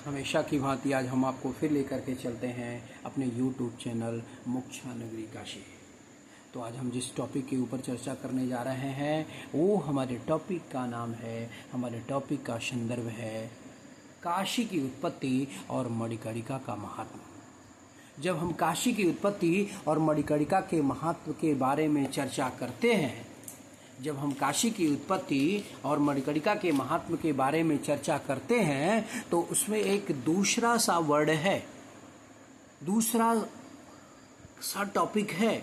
हमेशा की भांति आज हम आपको फिर लेकर के चलते हैं अपने YouTube चैनल मोक्षा नगरी काशी। तो आज हम जिस टॉपिक के ऊपर चर्चा करने जा रहे हैं वो हमारे टॉपिक का नाम है, हमारे टॉपिक का संदर्भ है काशी की उत्पत्ति और मणिकर्णिका का महात्म। जब हम काशी की उत्पत्ति और मणिकर्णिका के महत्व के बारे में चर्चा करते हैं, जब हम काशी की उत्पत्ति और मणिकर्णिका के महात्म के बारे में चर्चा करते हैं तो उसमें एक दूसरा सा वर्ड है, दूसरा सा टॉपिक है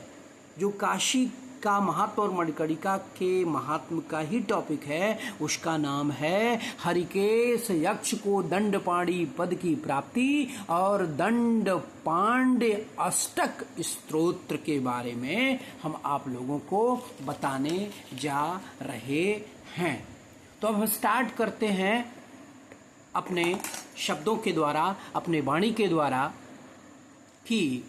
जो काशी का महत्व और मणिकर्णिका के महात्म का ही टॉपिक है। उसका नाम है हरिकेश यक्ष को दंडपाणी पद की प्राप्ति और दंड पांड्य अष्टक स्तोत्र के बारे में हम आप लोगों को बताने जा रहे हैं। तो अब हम स्टार्ट करते हैं अपने शब्दों के द्वारा, अपने वाणी के द्वारा कि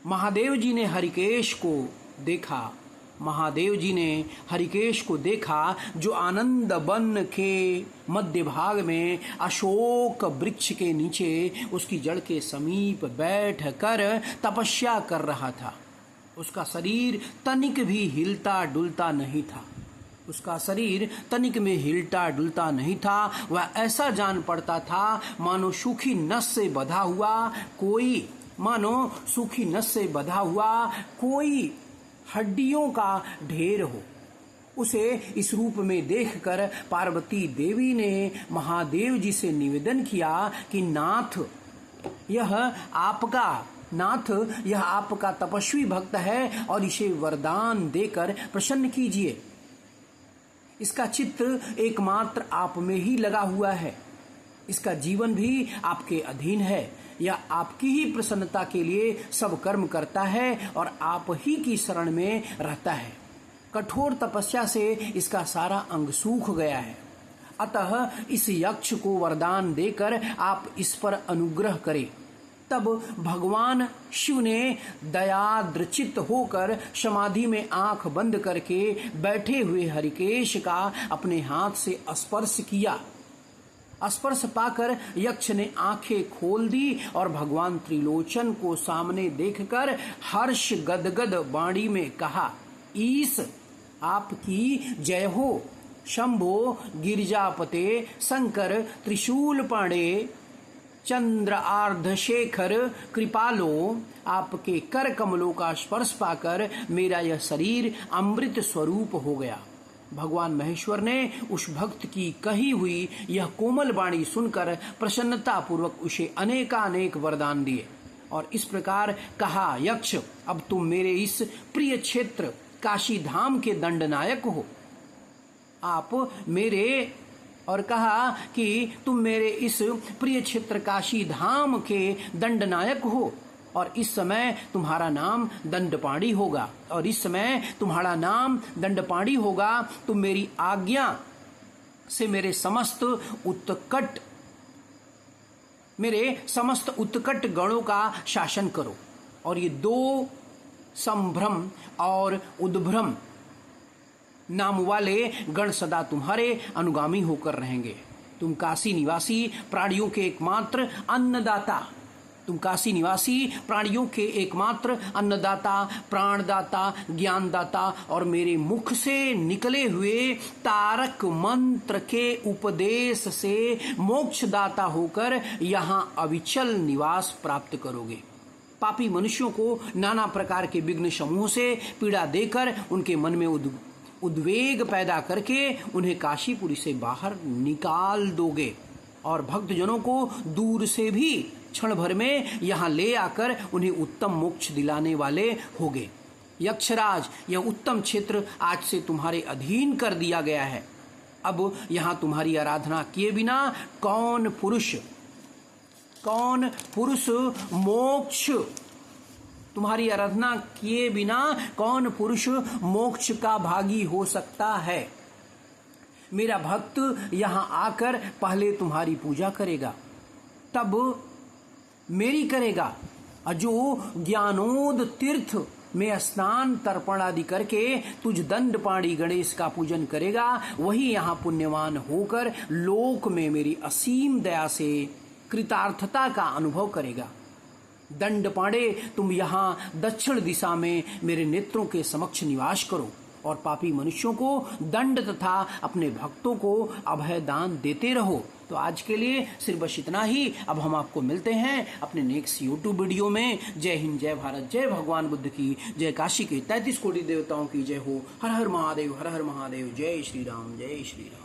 महादेव जी ने हरिकेश को देखा, महादेव जी ने हरिकेश को देखा जो आनंद वन के मध्य भाग में अशोक वृक्ष के नीचे उसकी जड़ के समीप बैठकर तपस्या कर रहा था। उसका शरीर तनिक भी हिलता डुलता नहीं था, उसका शरीर तनिक में हिलता डुलता नहीं था। वह ऐसा जान पड़ता था मानो सूखी नस से बंधा हुआ कोई, मानो सूखी नस से बंधा हुआ कोई हड्डियों का ढेर हो। उसे इस रूप में देखकर पार्वती देवी ने महादेव जी से निवेदन किया कि नाथ, यह आपका तपस्वी भक्त है और इसे वरदान देकर प्रसन्न कीजिए। इसका चित्त एकमात्र आप में ही लगा हुआ है, इसका जीवन भी आपके अधीन है। यह आपकी ही प्रसन्नता के लिए सब कर्म करता है और आप ही की शरण में रहता है। कठोर तपस्या से इसका सारा अंग सूख गया है। अतः इस यक्ष को वरदान देकर आप इस पर अनुग्रह करें। तब भगवान शिव ने दयाद्रचित्त होकर समाधि में आंख बंद करके बैठे हुए हरिकेश का अपने हाथ से स्पर्श किया। स्पर्श पाकर यक्ष ने आंखें खोल दी और भगवान त्रिलोचन को सामने देखकर हर्ष गदगद वाणी में कहा, ईश आपकी जय हो। शंभो गिरिजापते शंकर त्रिशूल पाणे चंद्र आर्धशेखर कृपालो। आपके कर कमलों का स्पर्श पाकर मेरा यह शरीर अमृत स्वरूप हो गया। भगवान महेश्वर ने उस भक्त की कही हुई यह कोमल वाणी सुनकर प्रसन्नता पूर्वक उसे अनेकानेक वरदान दिए और इस प्रकार कहा, यक्ष अब तुम मेरे इस प्रिय क्षेत्र काशी धाम के दंडनायक हो। आप मेरे, और कहा कि तुम मेरे इस प्रिय क्षेत्र काशी धाम के दंडनायक हो और इस समय तुम्हारा नाम दंडपाणी होगा, और इस समय तुम्हारा नाम दंडपाणी होगा। तुम मेरी आज्ञा से मेरे समस्त उत्कट गणों का शासन करो। और ये दो संभ्रम और उद्भ्रम नाम वाले गण सदा तुम्हारे अनुगामी होकर रहेंगे। तुम काशी निवासी प्राणियों के एकमात्र अन्नदाता, तुम काशी निवासी प्राणियों के एकमात्र अन्नदाता, प्राणदाता, ज्ञानदाता और मेरे मुख से निकले हुए तारक मंत्र के उपदेश से मोक्षदाता होकर यहाँ अविचल निवास प्राप्त करोगे। पापी मनुष्यों को नाना प्रकार के विघ्न समूह से पीड़ा देकर उनके मन में उद्वेग पैदा करके उन्हें काशीपुरी से बाहर निकाल दोगे और भक्तजनों को दूर से भी क्षण भर में यहाँ ले आकर उन्हें उत्तम मोक्ष दिलाने वाले होगे। यक्षराज, यह उत्तम क्षेत्र आज से तुम्हारे अधीन कर दिया गया है। अब यहाँ तुम्हारी आराधना किए बिना कौन पुरुष मोक्ष, तुम्हारी आराधना किए बिना कौन पुरुष मोक्ष का भागी हो सकता है। मेरा भक्त यहाँ आकर पहले तुम्हारी पूजा करेगा, तब मेरी करेगा। जो ज्ञानोद तीर्थ में स्नान तर्पण आदि करके तुझ दंडपाणी गणेश का पूजन करेगा, वही यहाँ पुण्यवान होकर लोक में मेरी असीम दया से कृतार्थता का अनुभव करेगा। दंड पांडे, तुम यहाँ दक्षिण दिशा में मेरे नेत्रों के समक्ष निवास करो और पापी मनुष्यों को दंड तथा अपने भक्तों को अभय दान देते रहो। तो आज के लिए सिर्फ बस इतना ही। अब हम आपको मिलते हैं अपने नेक्स्ट यूट्यूब वीडियो में। जय हिंद, जय भारत, जय भगवान बुद्ध की, जय काशी के 33 कोटि देवताओं की जय हो। हर हर महादेव, हर हर महादेव, जय श्री राम, जय श्री राम।